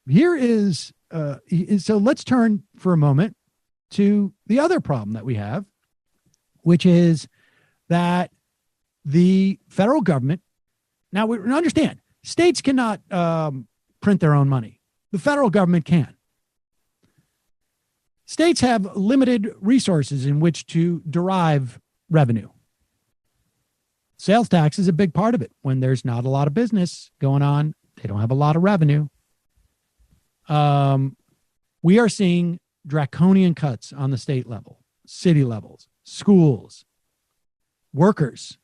Here is, so let's turn for a moment to the other problem that we have, which is that the federal government, now we understand, states cannot print their own money. The federal government can. States have limited resources in which to derive revenue. Sales tax is a big part of it. When there's not a lot of business going on, they don't have a lot of revenue. We are seeing draconian cuts on the state level, city levels, schools, workers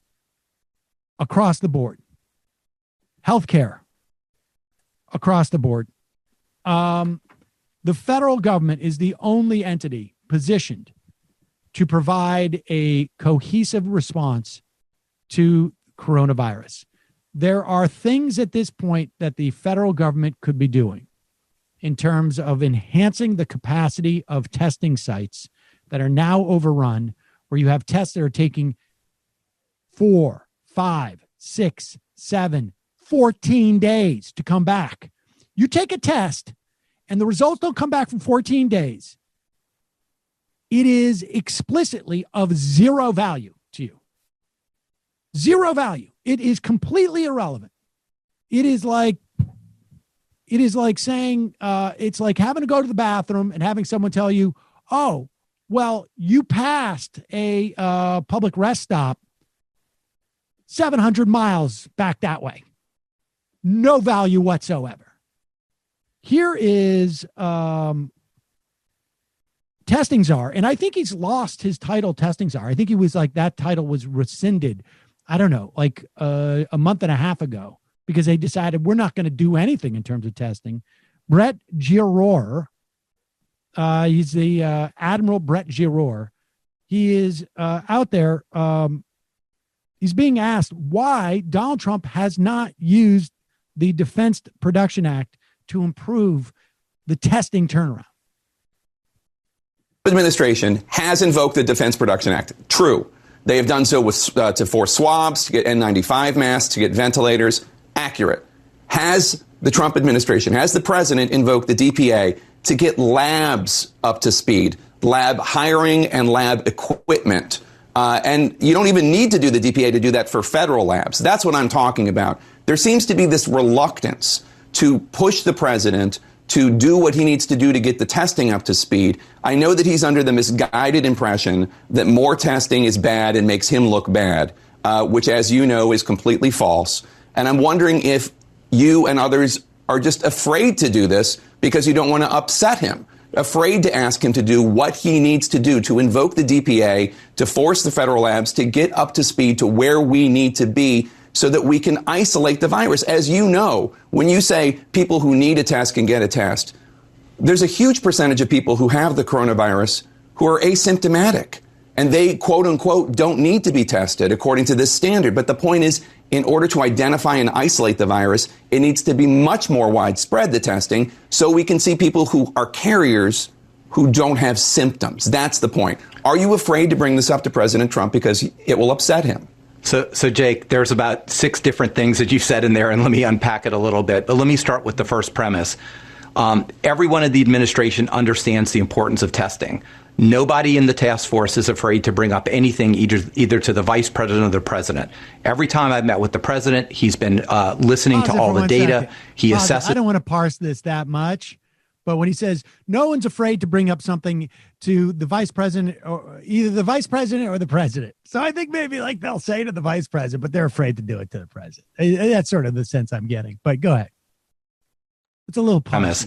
across the board, healthcare across the board. The federal government is the only entity positioned to provide a cohesive response to coronavirus. There are things at this point that the federal government could be doing in terms of enhancing the capacity of testing sites that are now overrun, where you have tests that are taking 4, 5, 6, 7, 14 days to come back. You take a test and the results don't come back for 14 days. It is explicitly of zero value to you. Zero value. It is completely irrelevant. It is like saying, it's like having to go to the bathroom and having someone tell you, oh, well, you passed a public rest stop 700 miles back that way. No value whatsoever. Here is testing czar, and I think he's lost his title, testing czar. I think he was like, that title was rescinded, I don't know, like a month and a half ago, because they decided we're not going to do anything in terms of testing. Brett Giroir, he's the Admiral Brett Giroir. He is out there. He's being asked why Donald Trump has not used the Defense Production Act to improve the testing turnaround. The administration has invoked the Defense Production Act. True. They have done so with to force swabs, to get N95 masks, to get ventilators. Accurate. Has the Trump administration, has the president invoked the DPA to get labs up to speed, lab hiring and lab equipment? And you don't even need to do the DPA to do that for federal labs. That's what I'm talking about. There seems to be this reluctance to push the president to do what he needs to do to get the testing up to speed. I know that he's under the misguided impression that more testing is bad and makes him look bad, which, as you know, is completely false. And I'm wondering if you and others are just afraid to do this because you don't want to upset him, afraid to ask him to do what he needs to do to invoke the DPA, to force the federal labs to get up to speed to where we need to be so that we can isolate the virus. As you know, when you say people who need a test can get a test, there's a huge percentage of people who have the coronavirus who are asymptomatic, and they, quote unquote, don't need to be tested according to this standard. But the point is, in order to identify and isolate the virus, it needs to be much more widespread, the testing, so we can see people who are carriers who don't have symptoms. That's the point. Are you afraid to bring this up to President Trump because it will upset him? So Jake, there's about 6 different things that you said in there, and let me unpack it a little bit. But let me start with the first premise. Everyone in the administration understands the importance of testing. Nobody in the task force is afraid to bring up anything either to the vice president or the president. Every time I've met with the president, he's been listening to all the data. He assesses. I don't want to parse this that much, but when he says no one's afraid to bring up something to the vice president, or either the vice president or the president. So I think maybe like they'll say to the vice president, but they're afraid to do it to the president. That's sort of the sense I'm getting. But go ahead. It's a little premise.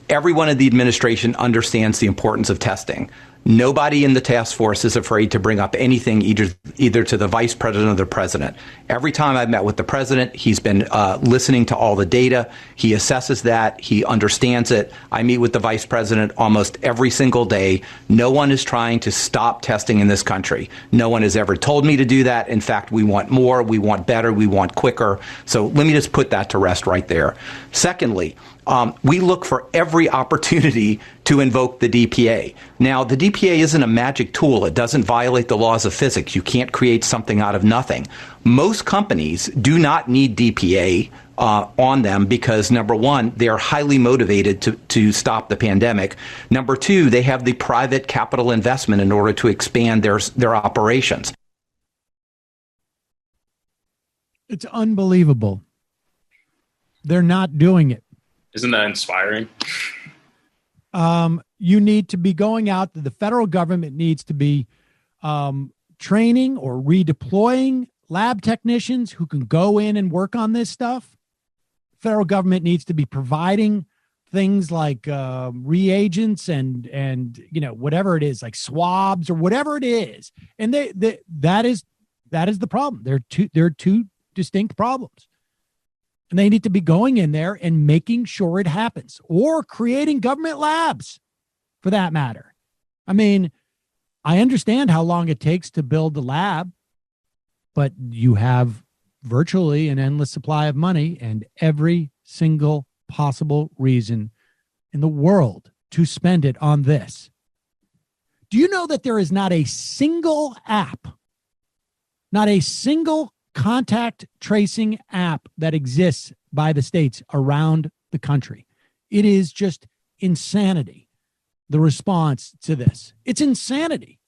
Everyone in the administration understands the importance of testing. Nobody in the task force is afraid to bring up anything either to the vice president or the president. Every time I've met with the president, he's been listening to all the data. He assesses that. He understands it. I meet with the vice president almost every single day. No one is trying to stop testing in this country. No one has ever told me to do that. In fact, we want more. We want better. We want quicker. So let me just put that to rest right there. Secondly, we look for every opportunity to invoke the DPA. Now, the DPA isn't a magic tool. It doesn't violate the laws of physics. You can't create something out of nothing. Most companies do not need DPA on them because, number one, they are highly motivated to stop the pandemic. Number two, they have the private capital investment in order to expand their operations. It's unbelievable. They're not doing it. Isn't that inspiring? You need to be going out. The federal government needs to be training or redeploying lab technicians who can go in and work on this stuff. Federal government needs to be providing things like reagents and whatever it is, like swabs or whatever it is. And that is the problem. They're two distinct problems. And they need to be going in there and making sure it happens, or creating government labs for that matter. I mean, I understand how long it takes to build a lab, but you have virtually an endless supply of money and every single possible reason in the world to spend it on this. Do you know that there is not a single app, not a single contact tracing app that exists by the states around the country? It is just insanity, the response to this. It's insanity.